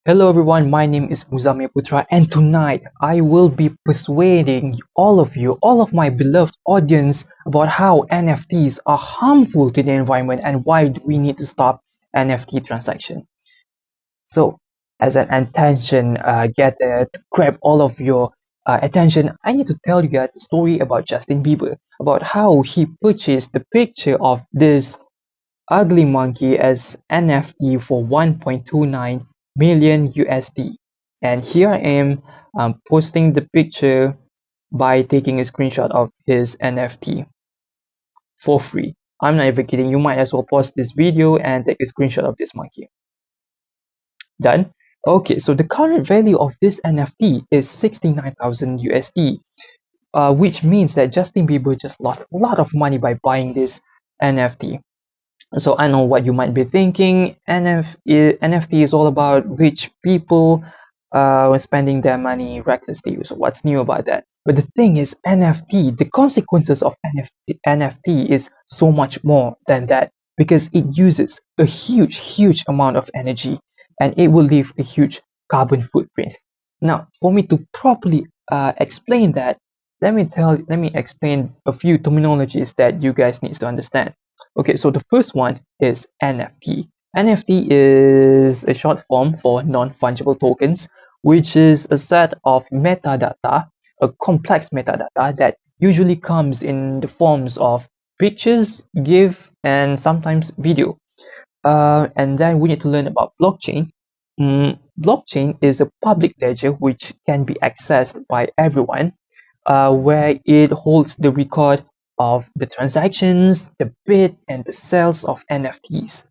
Hello everyone, my name is Muzamil Putra and tonight I will be persuading all of you, all of my beloved audience about how NFTs are harmful to the environment and why do we need to stop NFT transaction. So as an attention getter to grab all of your attention, I need to tell you guys a story about Justin Bieber, about how he purchased the picture of this ugly monkey as NFT for 1.29 million USD. And here I am posting the picture by taking a screenshot of his NFT for free. I'm not even kidding. You might as well pause this video and take a screenshot of this monkey. Done. Okay, so the current value of this NFT is 69,000 USD, which means that Justin Bieber just lost a lot of money by buying this NFT. So I know what you might be thinking. NFT is all about rich people spending their money recklessly. So what's new about that? But the thing is, NFT, the consequences of NFT is so much more than that because it uses a huge amount of energy and it will leave a huge carbon footprint. Now, for me to properly explain that, let me explain a few terminologies that you guys need to understand. Okay, so the first one is NFT. NFT is a short form for non-fungible tokens, which is a set of metadata, a complex metadata that usually comes in the forms of pictures, GIF, and sometimes video. And then we need to learn about blockchain. Blockchain is a public ledger which can be accessed by everyone, where it holds the record of the transactions, the bid, and the sales of NFTs.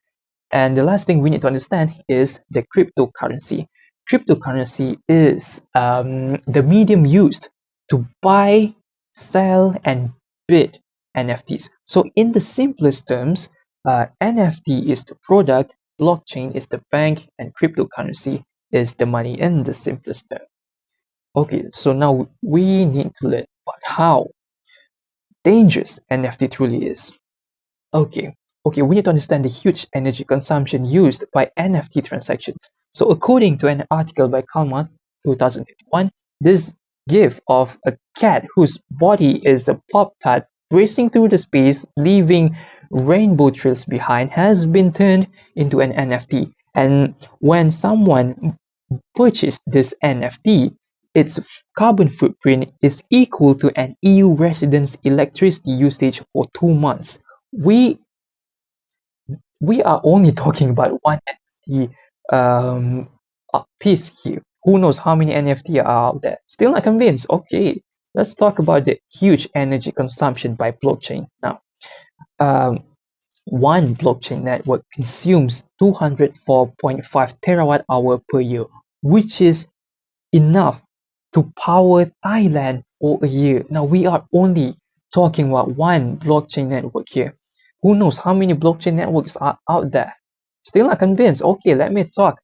And the last thing we need to understand is the cryptocurrency. Cryptocurrency is the medium used to buy, sell, and bid NFTs. So, in the simplest terms, NFT is the product, blockchain is the bank, and cryptocurrency is the money in the simplest term. Okay, so now we need to learn about how dangerous NFT truly is. Okay, we need to understand the huge energy consumption used by NFT transactions. So according to an article by Kalman, 2021, this GIF of a cat whose body is a pop-tart racing through the space, leaving rainbow trails behind, has been turned into an NFT. And when someone purchased this NFT, its carbon footprint is equal to an EU resident's electricity usage for 2 months. We we are only talking about one NFT piece here. Who knows how many NFT are out there? Still not convinced. Okay, let's talk about the huge energy consumption by blockchain now. Um, one blockchain network consumes 204.5 terawatt hour per year, which is enough to power Thailand for a year. Now we are only talking about one blockchain network here. Who knows how many blockchain networks are out there? Still not convinced. Okay, let me talk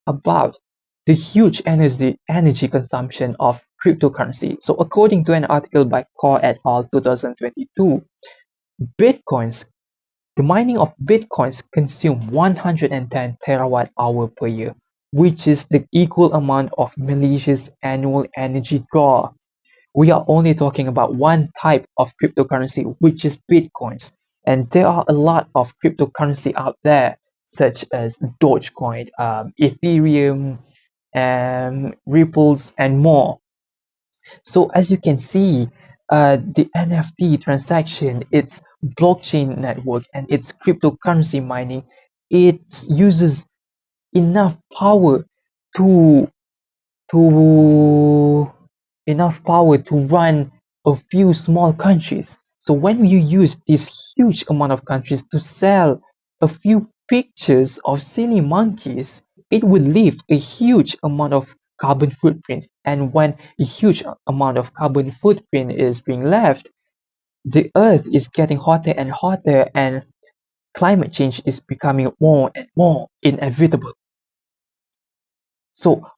about the huge energy consumption of cryptocurrency. So according to an article by Core et al. 2022, Bitcoins, the mining of Bitcoins consume 110 terawatt hour per year, which is the equal amount of Malaysia's annual energy draw. We are only talking about one type of cryptocurrency, which is Bitcoins. And there are a lot of cryptocurrency out there, such as Dogecoin, Ethereum, Ripples, and more. So as you can see, the NFT transaction, its blockchain network, and its cryptocurrency mining, it uses enough power to to run a few small countries. So when you use this huge amount of countries to sell a few pictures of silly monkeys, it will leave a huge amount of carbon footprint. And when a huge amount of carbon footprint is being left, the earth is getting hotter and hotter and climate change is becoming more and more inevitable. So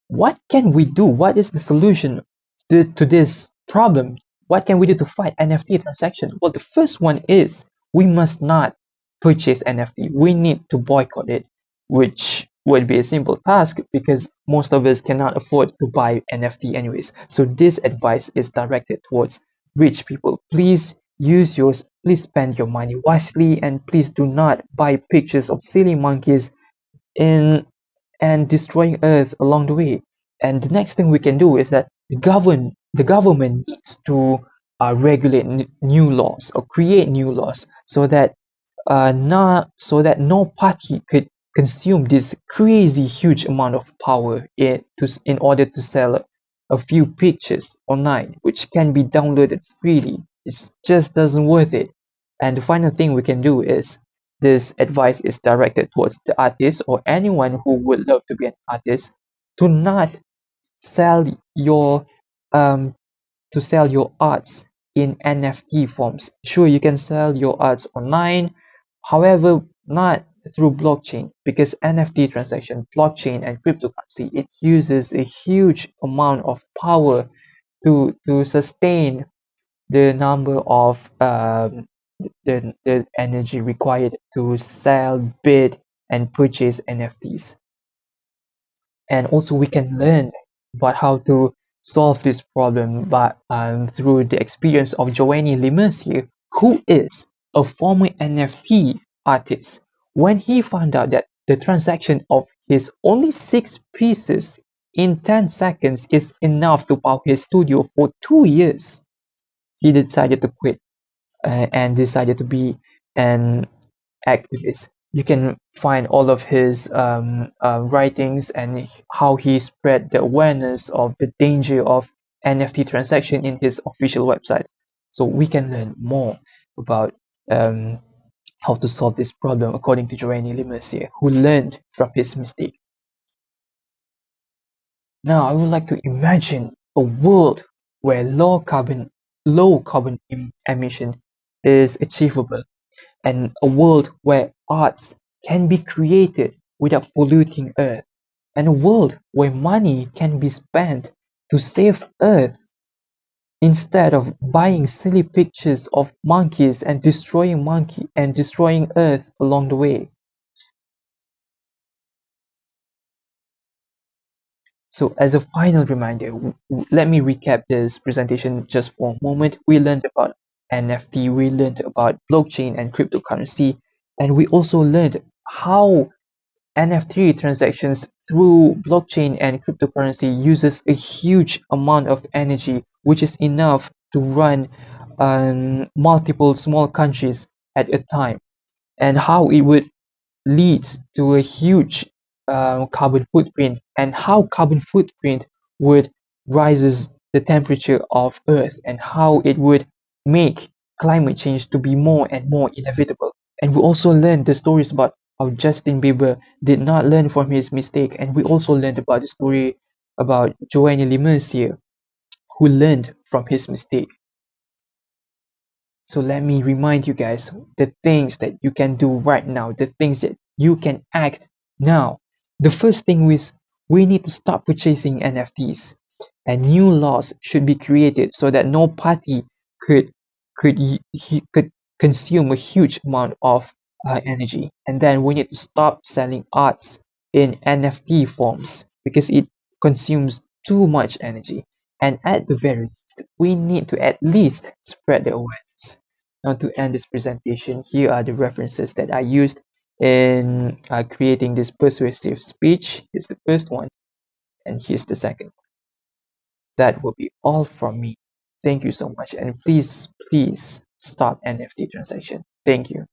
what can we do? What is the solution to this problem? What can we do to fight NFT transaction? Well, the first one is we must not purchase NFT. We need to boycott it, which would be a simple task because most of us cannot afford to buy NFT anyways. So this advice is directed towards rich people. Please spend your money wisely, and please do not buy pictures of silly monkeys in and destroying Earth along the way. And the next thing we can do is that the government needs to regulate new laws or create new laws so that not so that no party could consume this crazy huge amount of power in order to sell a few pictures online, which can be downloaded freely. It just doesn't worth it. And the final thing we can do is this advice is directed towards the artist or anyone who would love to be an artist to not sell your um, arts in NFT forms. Sure, you can sell your arts online, however, not through blockchain because NFT transaction, blockchain and cryptocurrency, it uses a huge amount of power to sustain the number of the energy required to sell, bid, and purchase NFTs. And also we can learn about how to solve this problem through the experience of Giovanni Limercier, who is a former NFT artist. When he found out that the transaction of his only 6 pieces in 10 seconds is enough to power his studio for 2 years, he decided to quit and decided to be an activist. You can find all of his writings and how he spread the awareness of the danger of NFT transaction in his official website. So we can learn more about um, how to solve this problem according to Giovanni Limercier, who learned from his mistake. Now, I would like to imagine a world where low carbon emission is achievable, and a world where arts can be created without polluting Earth, and a world where money can be spent to save Earth instead of buying silly pictures of monkeys and destroying Earth along the way. So as a final reminder, let me recap this presentation just for a moment. We learned about NFT, we learned about blockchain and cryptocurrency, and we also learned how NFT transactions through blockchain and cryptocurrency uses a huge amount of energy, which is enough to run multiple small countries at a time, and how it would leads to a huge carbon footprint, and how carbon footprint would rises the temperature of Earth, and how it would make climate change to be more and more inevitable. And we also learned the stories about how Justin Bieber did not learn from his mistake, and we also learned about the story about Joanne Lemercier, who learned from his mistake. So let me remind you guys the things that you can do right now, the things that you can act now. The first thing is we need to stop purchasing NFTs, and new laws should be created so that no party could could consume a huge amount of energy. And then we need to stop selling arts in NFT forms because it consumes too much energy. And at the very least, we need to at least spread the awareness. Now, to end this presentation, here are the references that I used in creating this persuasive speech. Here's the first one, and here's the second one. That will be all from me. Thank you so much, and please stop NFT transaction. Thank you.